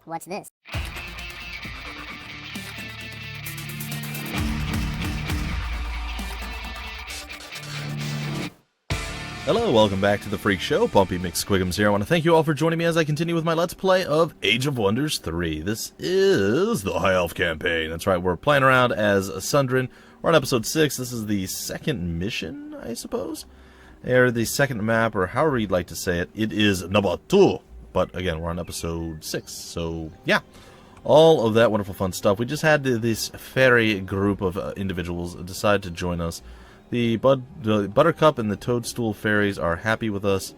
What's this? Hello, welcome back to the Phreak Show. Bumpy McSquigums here. I want to thank you all for joining me as I continue with my Let's Play of Age of Wonders 3. This is the High Elf campaign. That's right, we're playing around as Sundren. We're on episode 6. This is the second mission, I suppose? Or the second map, or however you'd like to say it. It is number 2. But again, we're on episode 6. So, yeah. All of that wonderful fun stuff. We just had this fairy group of individuals decide to join us. The Buttercup and the Toadstool fairies are happy with us,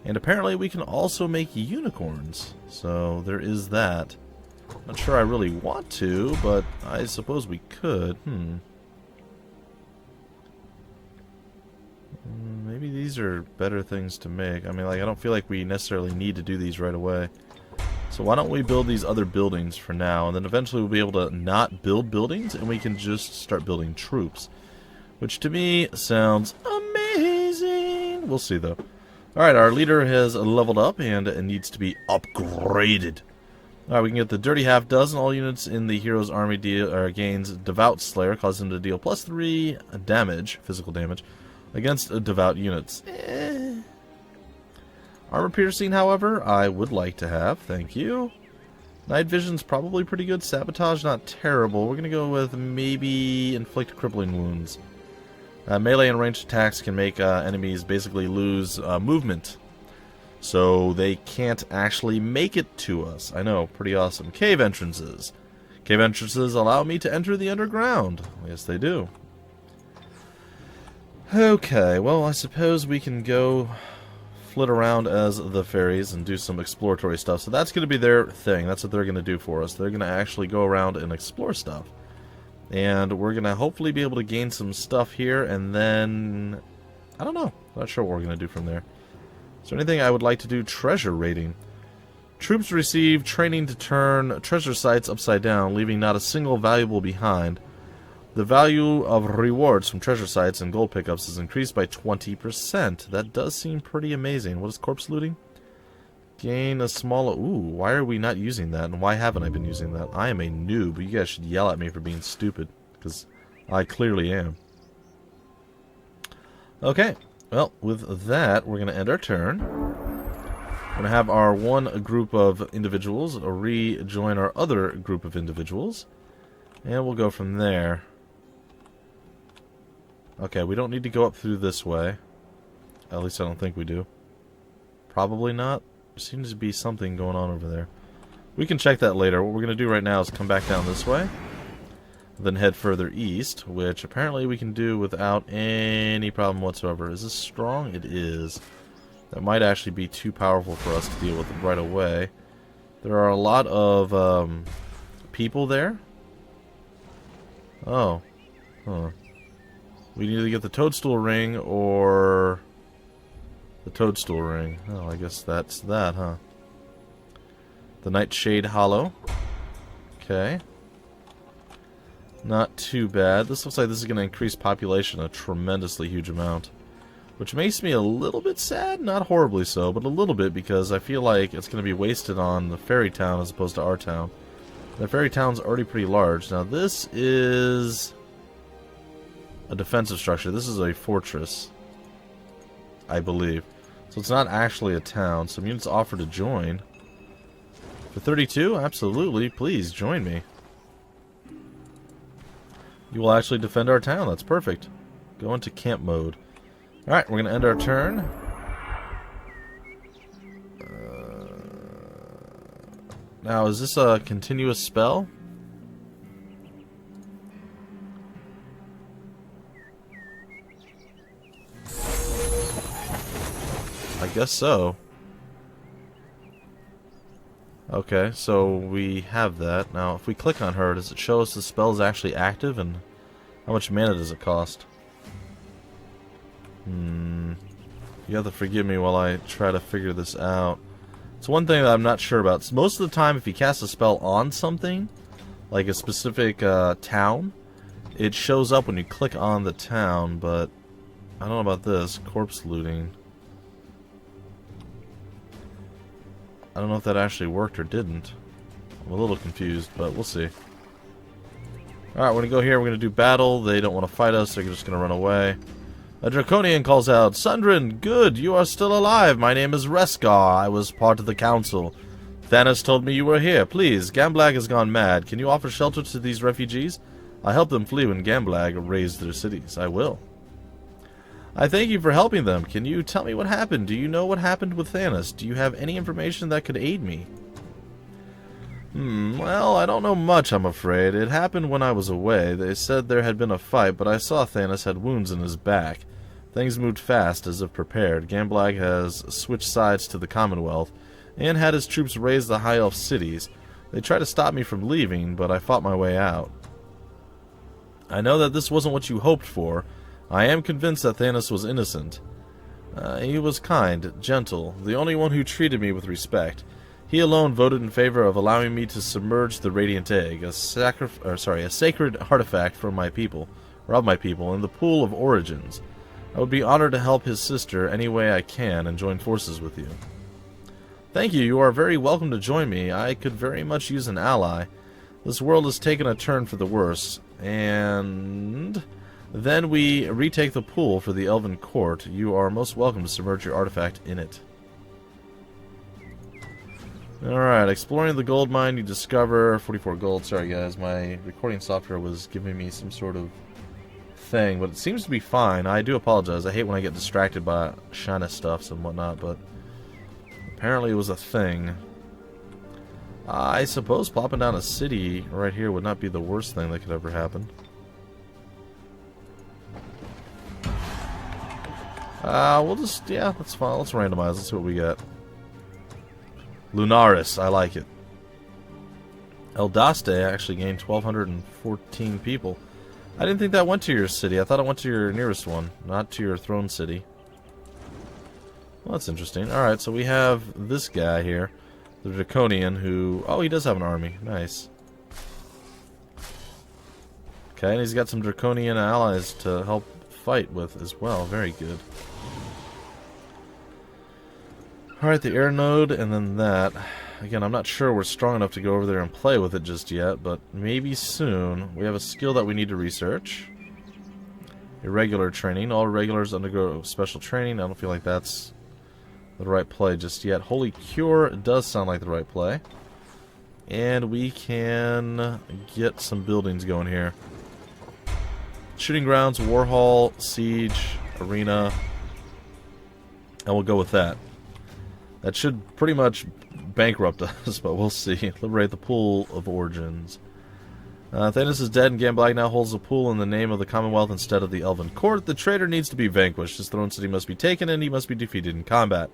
and apparently we can also make unicorns. So there is that. Not sure I really want to, but I suppose we could. Maybe these are better things to make. I mean, like, I don't feel like we necessarily need to do these right away. So why don't we build these other buildings for now, and then eventually we'll be able to not build buildings, and we can just start building troops. Which to me sounds amazing. We'll see though. Alright, our leader has leveled up and it needs to be upgraded. Alright, we can get the Dirty Half Dozen. All units in the hero's army gains Devout Slayer, causing them to deal +3 damage, physical damage, against devout units. Armor piercing, however, I would like to have. Thank you. Night Vision's probably pretty good. Sabotage, not terrible. We're going to go with maybe Inflict Crippling Wounds. Melee and ranged attacks can make enemies basically lose movement. So they can't actually make it to us. I know, pretty awesome. Cave entrances. Cave entrances allow me to enter the underground. Yes, they do. Okay, well, I suppose we can go flit around as the fairies and do some exploratory stuff. So that's going to be their thing. That's what they're going to do for us. They're going to actually go around and explore stuff. And we're going to hopefully be able to gain some stuff here, and then, I don't know. Not sure what we're going to do from there. Is there anything I would like to do? Treasure raiding. Troops receive training to turn treasure sites upside down, leaving not a single valuable behind. The value of rewards from treasure sites and gold pickups is increased by 20%. That does seem pretty amazing. What is corpse looting? Gain a small... Ooh, why are we not using that? And why haven't I been using that? I am a noob. You guys should yell at me for being stupid. Because I clearly am. Okay. Well, with that, we're going to end our turn. We're going to have our one group of individuals rejoin our other group of individuals. And we'll go from there. Okay, we don't need to go up through this way. At least I don't think we do. Probably not. There seems to be something going on over there. We can check that later. What we're going to do right now is come back down this way, then head further east, which apparently we can do without any problem whatsoever. Is this strong? It is. That might actually be too powerful for us to deal with right away. There are a lot of people there. Oh. Huh. We need to get the Toadstool Ring or... the Toadstool Ring. Oh, I guess that's that, huh? The Nightshade Hollow. Okay. Not too bad. This looks like this is going to increase population a tremendously huge amount. Which makes me a little bit sad. Not horribly so, but a little bit, because I feel like it's going to be wasted on the fairy town as opposed to our town. The fairy town's already pretty large. Now this is a defensive structure. This is a fortress, I believe. So it's not actually a town. Some units offer to join. For 32? Absolutely. Please, join me. You will actually defend our town. That's perfect. Go into camp mode. Alright, we're going to end our turn. Now, is this a continuous spell? I guess so. Okay, so we have that. Now, if we click on her, does it show us the spell is actually active, and how much mana does it cost? You have to forgive me while I try to figure this out. It's one thing that I'm not sure about. Most of the time, if you cast a spell on something, like a specific town, it shows up when you click on the town, but I don't know about this. Corpse looting. I don't know if that actually worked or didn't. I'm a little confused, but we'll see. Alright, we're going to go here. We're going to do battle. They don't want to fight us. They're just going to run away. A Draconian calls out, Sundren, good, you are still alive. My name is Reskar. I was part of the council. Thanos told me you were here. Please, Gamblag has gone mad. Can you offer shelter to these refugees? I helped them flee when Gamblag razed their cities. I will. I thank you for helping them. Can you tell me what happened? Do you know what happened with Thanos? Do you have any information that could aid me? Well, I don't know much, I'm afraid. It happened when I was away. They said there had been a fight, but I saw Thanos had wounds in his back. Things moved fast, as if prepared. Gamblag has switched sides to the Commonwealth, and had his troops raise the High Elf cities. They tried to stop me from leaving, but I fought my way out. I know that this wasn't what you hoped for. I am convinced that Thanos was innocent. He was kind, gentle, the only one who treated me with respect. He alone voted in favor of allowing me to submerge the Radiant Egg, a sacred artifact from my people, or of my people, in the Pool of Origins. I would be honored to help his sister any way I can and join forces with you. Thank you. You are very welcome to join me. I could very much use an ally. This world has taken a turn for the worse, and then we retake the pool for the Elven Court. You are most welcome to submerge your artifact in it. Alright, exploring the gold mine, you discover 44 gold. Sorry guys, my recording software was giving me some sort of thing, but it seems to be fine. I do apologize. I hate when I get distracted by shiny stuffs and whatnot, but apparently it was a thing. I suppose plopping down a city right here would not be the worst thing that could ever happen. We'll just, yeah, that's fine. Let's randomize. Let's see what we get. Lunaris, I like it. Eldaste actually gained 1,214 people. I didn't think that went to your city. I thought it went to your nearest one, not to your throne city. Well, that's interesting. Alright, so we have this guy here, the Draconian, who... Oh, he does have an army. Nice. Okay, and he's got some Draconian allies to help fight with as well. Very good. Alright, the air node, and then that. Again, I'm not sure we're strong enough to go over there and play with it just yet, but maybe soon. We have a skill that we need to research. Irregular training. All regulars undergo special training. I don't feel like that's the right play just yet. Holy Cure does sound like the right play. And we can get some buildings going here. Shooting grounds, war hall, siege, arena. And we'll go with that. That should pretty much bankrupt us, but we'll see. Liberate the Pool of Origins. Thanos is dead, and Gamblag now holds the pool in the name of the Commonwealth instead of the Elven Court. The traitor needs to be vanquished. His throne city must be taken, and he must be defeated in combat.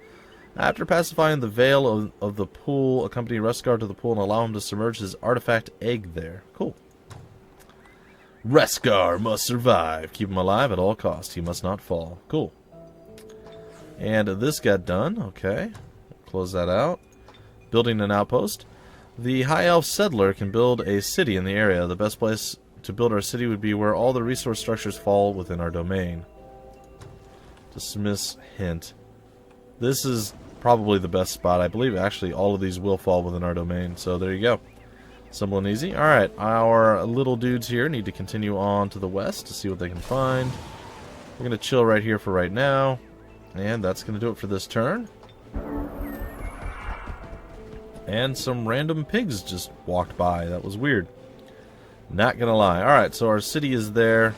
After pacifying the Veil of the pool, accompany Reskar to the pool and allow him to submerge his artifact egg there. Cool. Reskar must survive. Keep him alive at all costs. He must not fall. Cool. And this got done. Okay. Close that out. Building an outpost. The High Elf settler can build a city in the area. The best place to build our city would be where all the resource structures fall within our domain. Dismiss hint. This is probably the best spot. I believe actually all of these will fall within our domain. So there you go. Simple and easy. Alright, our little dudes here need to continue on to the west to see what they can find. We're going to chill right here for right now. And that's going to do it for this turn. And some random pigs just walked by. That was weird. Not gonna lie. Alright, so our city is there.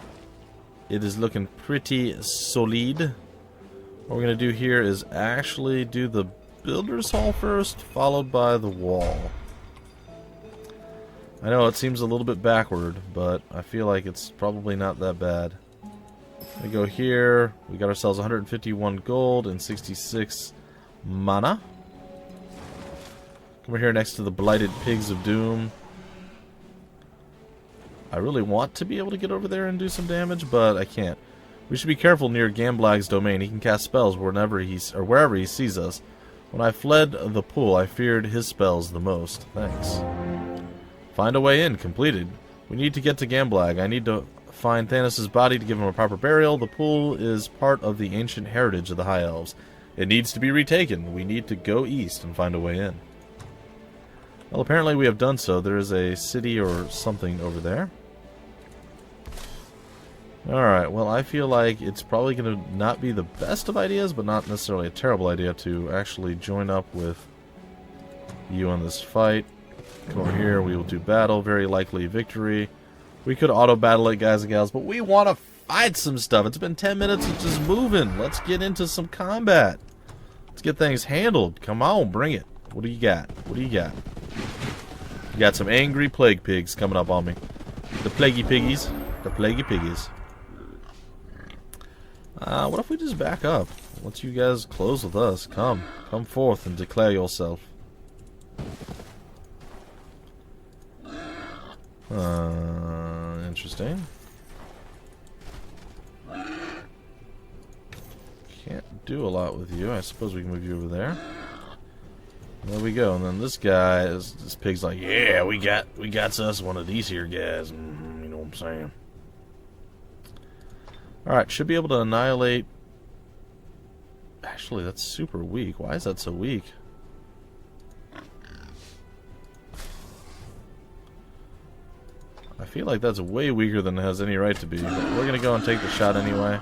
It is looking pretty solid. What we're gonna do here is actually do the Builder's Hall first, followed by the wall. I know it seems a little bit backward, but I feel like it's probably not that bad. We go here. We got ourselves 151 gold and 66 mana. We're here next to the Blighted Pigs of Doom. I really want to be able to get over there and do some damage, but I can't. We should be careful near Gamblag's domain. He can cast spells wherever he sees us. When I fled the pool, I feared his spells the most. Thanks. Find a way in. Completed. We need to get to Gamblag. I need to find Thanos' body to give him a proper burial. The pool is part of the ancient heritage of the High Elves. It needs to be retaken. We need to go east and find a way in. Well, apparently we have done so. There is a city or something over there. Alright, well, I feel like it's probably going to not be the best of ideas, but not necessarily a terrible idea to actually join up with you on this fight. Come over here, we will do battle, very likely victory. We could auto-battle it, guys and gals, but we want to fight some stuff. It's been 10 minutes of just moving. Let's get into some combat. Let's get things handled. Come on, bring it. What do you got? What do you got? You got some angry plague pigs coming up on me. The plaguey piggies. The plaguey piggies. What if we just back up? Let you guys close with us. Come forth and declare yourself. Interesting. Can't do a lot with you. I suppose we can move you over there. There we go. And then this guy, this pig's like, yeah, we got us one of these here guys. You know what I'm saying? Alright, should be able to annihilate... Actually, that's super weak. Why is that so weak? I feel like that's way weaker than it has any right to be. But we're going to go and take the shot anyway.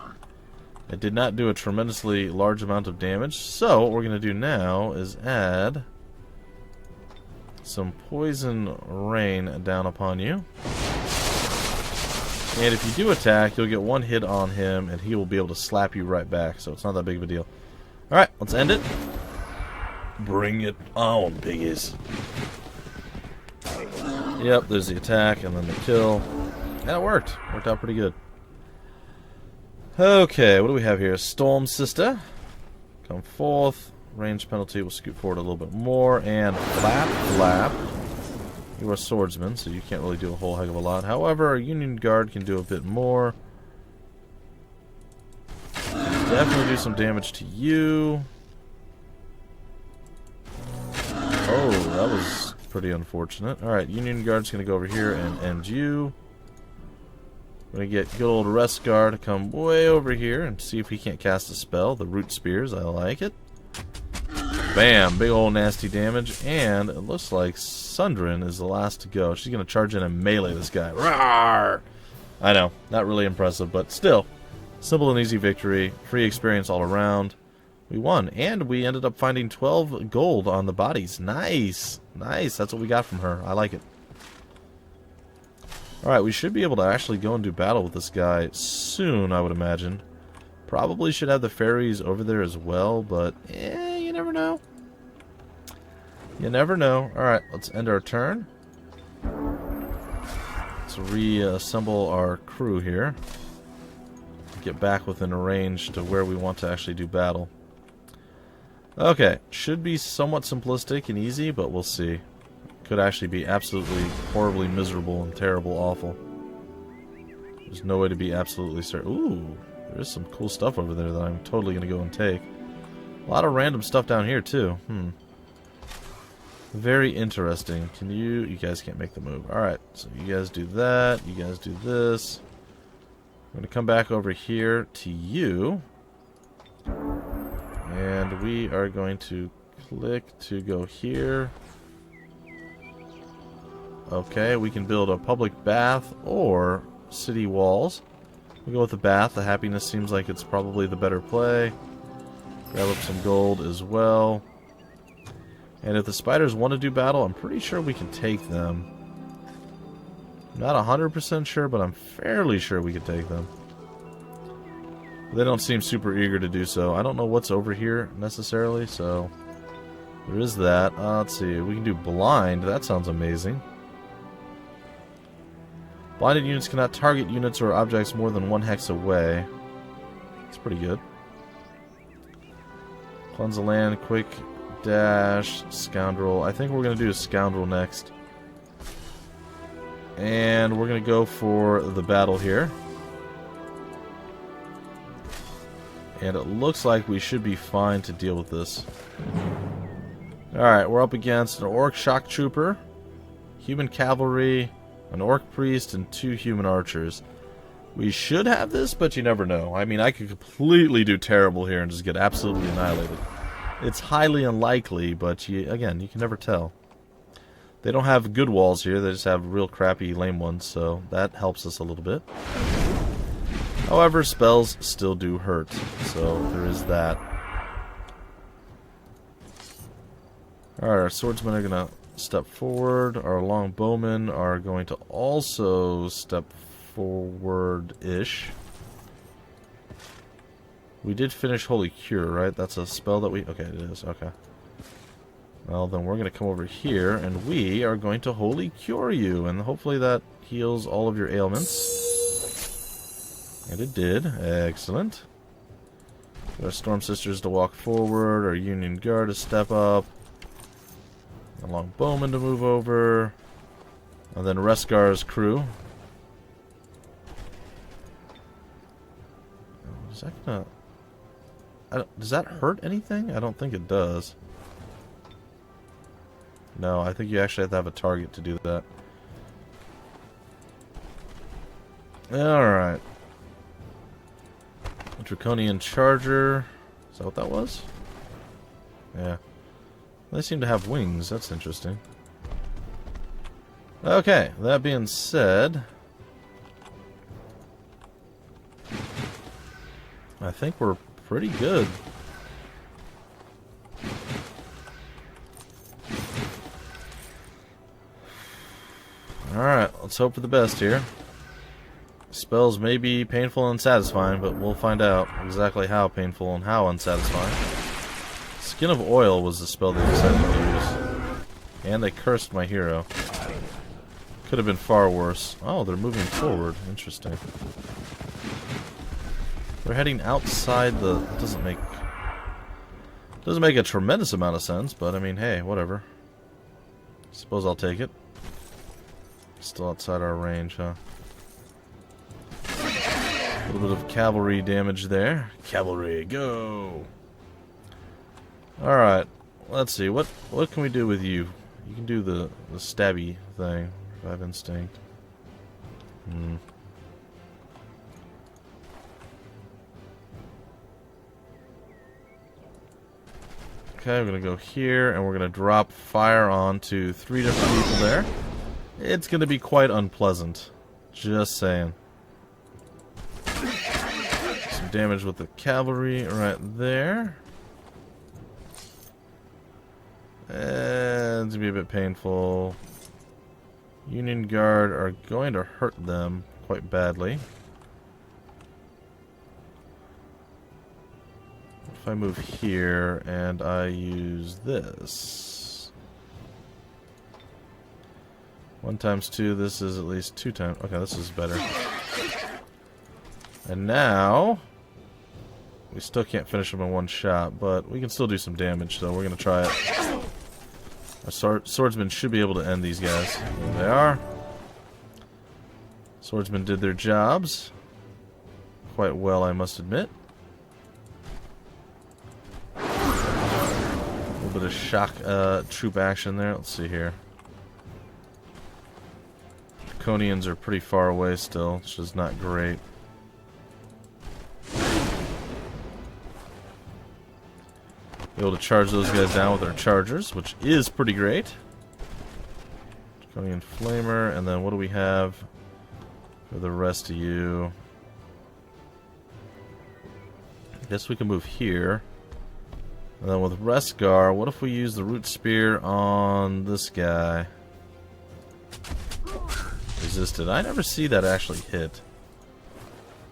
It did not do a tremendously large amount of damage. So, what we're going to do now is add some poison rain down upon you. And if you do attack, you'll get one hit on him, and he will be able to slap you right back. So it's not that big of a deal. Alright, let's end it. Bring it on, piggies. Yep, there's the attack, and then the kill. And it worked. Worked out pretty good. Okay, what do we have here? Storm Sister. Come forth. Range penalty will scoot forward a little bit more. And flap. You are a swordsman, so you can't really do a whole heck of a lot. However, a Union Guard can do a bit more. Definitely do some damage to you. Oh, that was pretty unfortunate. Alright, Union Guard's going to go over here and end you. We're going to get good old Reskar to come way over here and see if he can't cast a spell. The Root Spears, I like it. Bam, big old nasty damage. And it looks like Sundren is the last to go. She's going to charge in and melee this guy. Rawr! I know, not really impressive, but still. Simple and easy victory. Free experience all around. We won. And we ended up finding 12 gold on the bodies. Nice. Nice. That's what we got from her. I like it. Alright, we should be able to actually go and do battle with this guy soon, I would imagine. Probably should have the fairies over there as well, but you never know. You never know. Alright, let's end our turn. Let's reassemble our crew here. Get back within a range to where we want to actually do battle. Okay, should be somewhat simplistic and easy, but we'll see. Could actually be absolutely horribly miserable and terrible awful. There's no way to be absolutely certain. Ooh, there's some cool stuff over there that I'm totally going to go and take. A lot of random stuff down here too. Very interesting. Can you guys can't make the move. Alright, so you guys do that. You guys do this. I'm going to come back over here to you. And we are going to click to go here. Okay, we can build a public bath or city walls. We'll go with the bath. The happiness seems like it's probably the better play. Grab up some gold as well. And if the spiders want to do battle, I'm pretty sure we can take them. I'm not 100% sure, but I'm fairly sure we could take them. They don't seem super eager to do so. I don't know what's over here necessarily, so there is that. Let's see. We can do blind. That sounds amazing. Blinded units cannot target units or objects more than 1 hex away. It's pretty good. Cleanse the land, quick dash, scoundrel. I think we're going to do a scoundrel next. And we're going to go for the battle here. And it looks like we should be fine to deal with this. Alright, we're up against an orc shock trooper, human cavalry, an orc priest, and 2 human archers. We should have this, but you never know. I mean, I could completely do terrible here and just get absolutely annihilated. It's highly unlikely, but again, you can never tell. They don't have good walls here, they just have real crappy lame ones, so that helps us a little bit. However, spells still do hurt, so there is that. Alright, our swordsmen are going to step forward. Our longbowmen are going to also step forward-ish. We did finish Holy Cure, right? That's a spell that we... Okay, it is. Okay. Well, then we're going to come over here, and we are going to Holy Cure you, and hopefully that heals all of your ailments. And it did. Excellent. Our Storm Sisters to walk forward, our Union Guard to step up, a Longbowman to move over, and then Reskar's crew. Is that gonna... does that hurt anything? I don't think it does. No, I think you actually have to have a target to do that. Alright. Draconian Charger. Is that what that was? Yeah. They seem to have wings. That's interesting. Okay, that being said, I think we're pretty good. Alright, let's hope for the best here. Spells may be painful and unsatisfying, but we'll find out exactly how painful and how unsatisfying. Skin of Oil was the spell they decided to use. And they cursed my hero. Could have been far worse. Oh, they're moving forward. Interesting. They're heading outside the... It doesn't make a tremendous amount of sense, but I mean, hey, whatever. Suppose I'll take it. Still outside our range, huh? A little bit of cavalry damage there. Cavalry, go! Alright, let's see. What can we do with you? You can do the stabby thing. Revive Instinct. Okay, we're going to go here, and we're going to drop fire onto 3 different people there. It's going to be quite unpleasant. Just saying. Some damage with the cavalry right there. And it's going to be a bit painful. Union Guard are going to hurt them quite badly. If I move here and I use this. 1 times 2, this is at least 2 times. Okay, this is better. And now, we still can't finish them in 1 shot, but we can still do some damage, so we're going to try it. Our swordsmen should be able to end these guys. There they are. Swordsmen did their jobs. Quite well, I must admit. A little bit of shock troop action there. Let's see here. Draconians are pretty far away still, which is not great. Be able to charge those guys down with our chargers, which is pretty great. Draconian Flamer, and then what do we have for the rest of you? I guess we can move here. And then with Reskar, what if we use the Root Spear on this guy? Resisted. I never see that actually hit.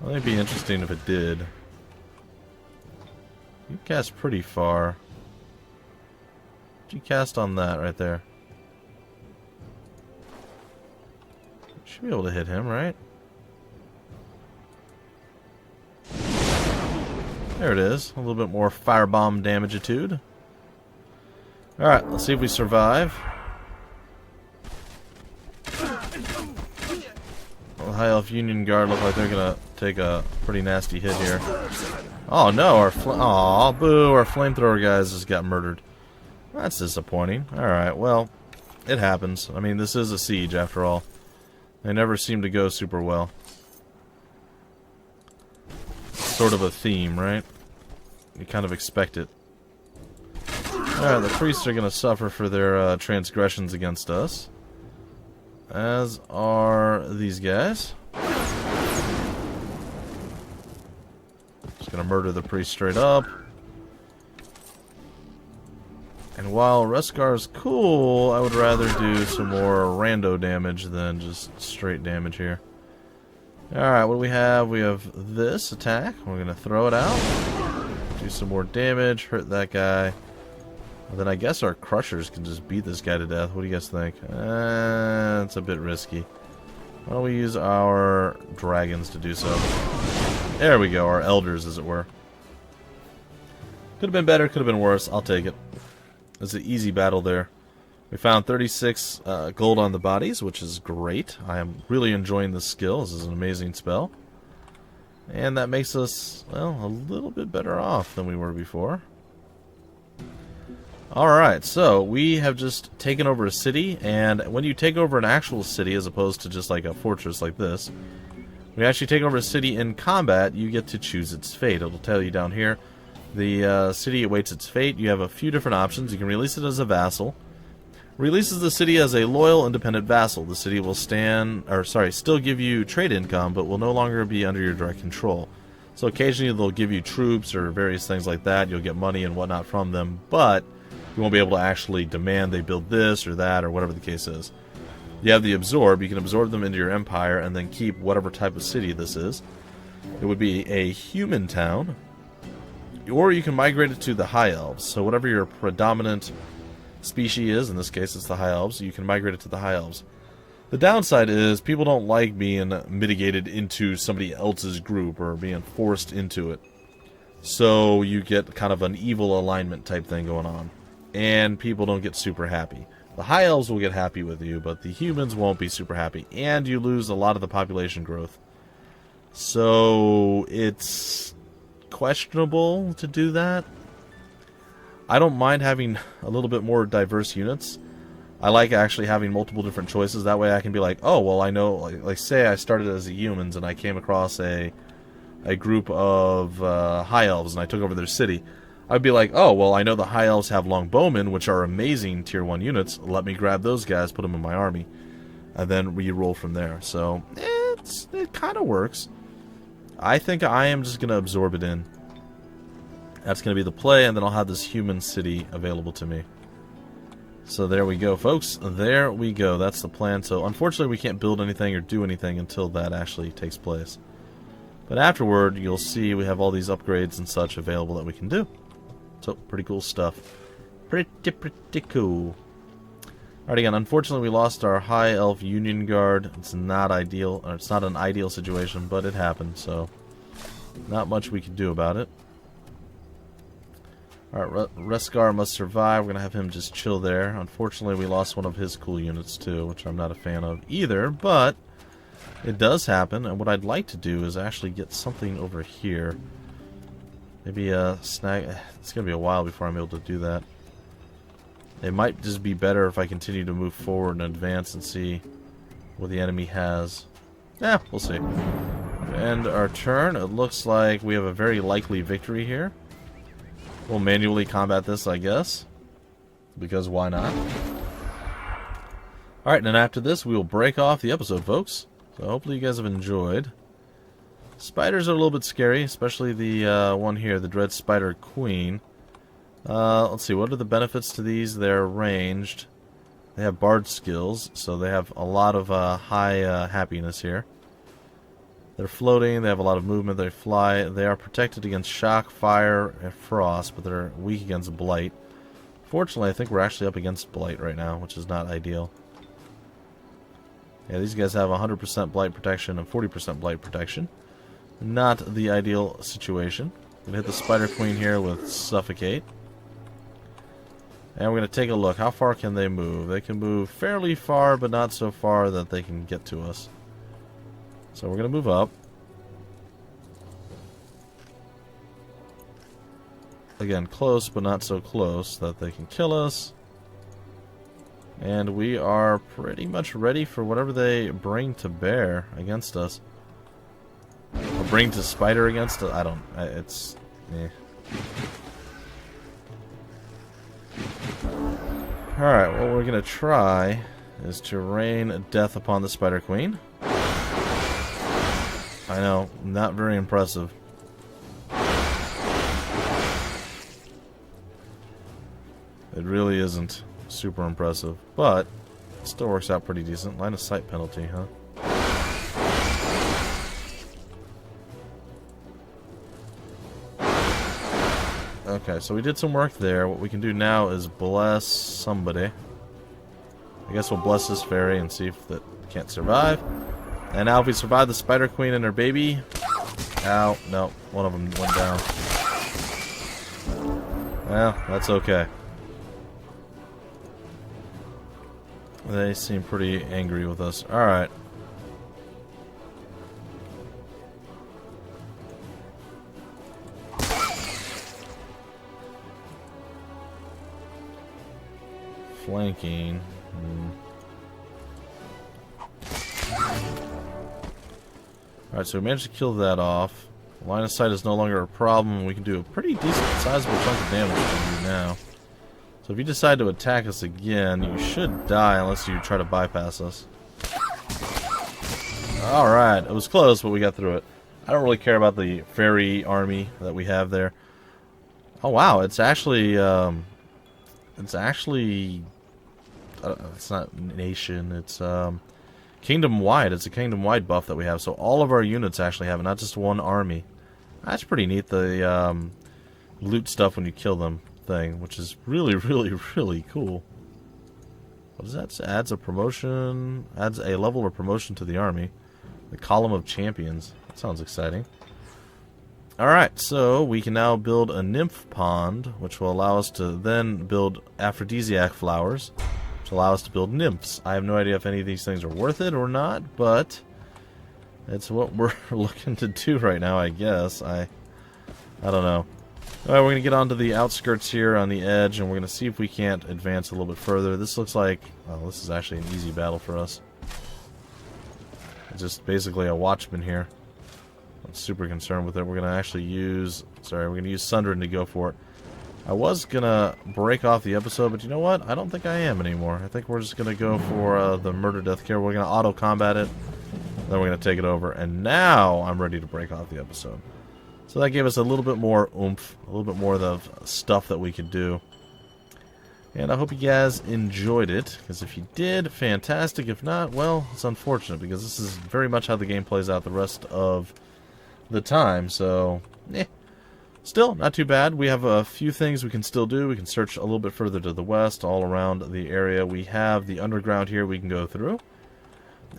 I think it'd be interesting if it did. You cast pretty far. What'd you cast on that right there? Should be able to hit him, right? There it is. A little bit more firebomb damageitude. Alright, let's see if we survive. Well, the High Elf Union Guard look like they're gonna take a pretty nasty hit here. Oh no, our flamethrower guys just got murdered. That's disappointing. Alright, well, it happens. I mean, this is a siege after all. They never seem to go super well. Sort of a theme, right? You kind of expect it. Alright, the priests are going to suffer for their transgressions against us. As are these guys. Just going to murder the priest straight up. And while Reskar's cool, I would rather do some more rando damage than just straight damage here. Alright, what do we have? We have this attack. We're going to throw it out. Do some more damage, hurt that guy. And then I guess our crushers can just beat this guy to death. What do you guys think? It's a bit risky. Why don't we use our dragons to do so? There we go, our elders, as it were. Could have been better, could have been worse. I'll take it. It's an easy battle there. We found 36 gold on the bodies, which is great. I am really enjoying this skill. This is an amazing spell. And that makes us, well, a little bit better off than we were before. Alright, so we have just taken over a city, and when you take over an actual city as opposed to just like a fortress like this, we actually take over a city in combat, you get to choose its fate. It'll tell you down here, the city awaits its fate. You have a few different options. You can release it as a vassal. Releases the city as a loyal, independent vassal. The city will still give you trade income, but will no longer be under your direct control. So occasionally they'll give you troops or various things like that. You'll get money and whatnot from them, but you won't be able to actually demand they build this or that or whatever the case is. You have the absorb. You can absorb them into your empire and then keep whatever type of city this is. It would be a human town, or you can migrate it to the High Elves. So whatever your predominant species is, in this case it's the High Elves, you can migrate it to the High Elves. The downside is people don't like being mitigated into somebody else's group or being forced into it. So you get kind of an evil alignment type thing going on. And people don't get super happy. The High Elves will get happy with you, but the humans won't be super happy. And you lose a lot of the population growth. So it's questionable to do that. I don't mind having a little bit more diverse units. I like actually having multiple different choices. That way I can be like, oh, well, I know, like say I started as the humans and I came across a group of High Elves and I took over their city. I'd be like, oh, well, I know the High Elves have Longbowmen, which are amazing tier 1 units. Let me grab those guys, put them in my army, and then re-roll from there. So, it kind of works. I think I am just going to absorb it in. That's going to be the play, and then I'll have this human city available to me. So there we go, folks. There we go. That's the plan. So, unfortunately, we can't build anything or do anything until that actually takes place. But afterward, you'll see we have all these upgrades and such available that we can do. So, pretty cool stuff. Pretty cool. Alright, again, unfortunately we lost our High Elf Union Guard. It's not ideal, or it's not an ideal situation, but it happened, so not much we can do about it. Alright, Reskar must survive. We're going to have him just chill there. Unfortunately, we lost one of his cool units, too, which I'm not a fan of either, but it does happen, and what I'd like to do is actually get something over here. Maybe a snag. It's going to be a while before I'm able to do that. It might just be better if I continue to move forward and advance and see what the enemy has. Yeah, we'll see. End our turn. It looks like we have a very likely victory here. We'll manually combat this, I guess. Because why not? Alright, and after this, we will break off the episode, folks. So hopefully you guys have enjoyed. Spiders are a little bit scary, especially the one here, the Dread Spider Queen. Let's see, what are the benefits to these? They're ranged. They have bard skills, so they have a lot of high happiness here. They're floating, they have a lot of movement, they fly. They are protected against shock, fire, and frost, but they're weak against blight. Fortunately, I think we're actually up against blight right now, which is not ideal. Yeah, these guys have 100% blight protection and 40% blight protection. Not the ideal situation. We're going to hit the Spider Queen here with Suffocate. And we're going to take a look. How far can they move? They can move fairly far, but not so far that they can get to us. So we're going to move up. Again, close, but not so close that they can kill us. And we are pretty much ready for whatever they bring to bear against us. Or bring to spider against us. It's... eh. Alright, what we're going to try is to rain death upon the Spider Queen. I know, not very impressive. It really isn't super impressive, but it still works out pretty decent. Line of sight penalty, huh? Okay, so we did some work there. What we can do now is bless somebody. I guess we'll bless this fairy and see if that can't survive. And now if we survive the Spider Queen and her baby... Ow, no, one of them went down. Well, that's okay. They seem pretty angry with us. Alright. Flanking. Alright, so we managed to kill that off. Line of sight is no longer a problem. We can do a pretty decent sizable chunk of damage to you now. So if you decide to attack us again, you should die unless you try to bypass us. Alright, it was close, but we got through it. I don't really care about the fairy army that we have there. Oh wow, it's actually it's not nation, it's kingdom-wide. It's a kingdom-wide buff that we have, so all of our units actually have it, not just one army. That's pretty neat, the loot stuff when you kill them thing, which is really, really, really cool. What does that say? Adds a promotion, adds a level or promotion to the army. The column of champions. That sounds exciting. Alright, so we can now build a Nymph Pond, which will allow us to then build aphrodisiac flowers, which allow us to build nymphs. I have no idea if any of these things are worth it or not, but it's what we're looking to do right now, I guess. I don't know. Alright, we're going to get onto the outskirts here on the edge, and we're going to see if we can't advance a little bit further. This looks like, well, this is actually an easy battle for us. It's just basically a watchman here. I'm super concerned with it. We're going to actually use... Sorry, we're going to use Sundren to go for it. I was going to break off the episode, but you know what? I don't think I am anymore. I think we're just going to go for the murder death care. We're going to auto-combat it. Then we're going to take it over. And now I'm ready to break off the episode. So that gave us a little bit more oomph. A little bit more of the stuff that we could do. And I hope you guys enjoyed it. Because if you did, fantastic. If not, well, it's unfortunate. Because this is very much how the game plays out the rest of the time, so still not too bad. We have a few things we can still do. We can search a little bit further to the west, all around the area. We have the underground here we can go through,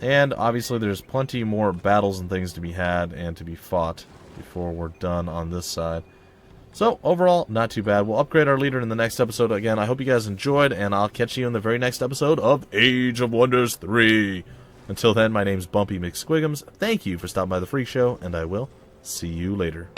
and obviously there's plenty more battles and things to be had and to be fought before we're done on this side. So overall, not too bad. We'll upgrade our leader in the next episode. Again, I hope you guys enjoyed, and I'll catch you in the very next episode of Age of Wonders 3. Until then, my name's Bumpy McSquigums. Thank you for stopping by the Phreak Show, and I will see you later.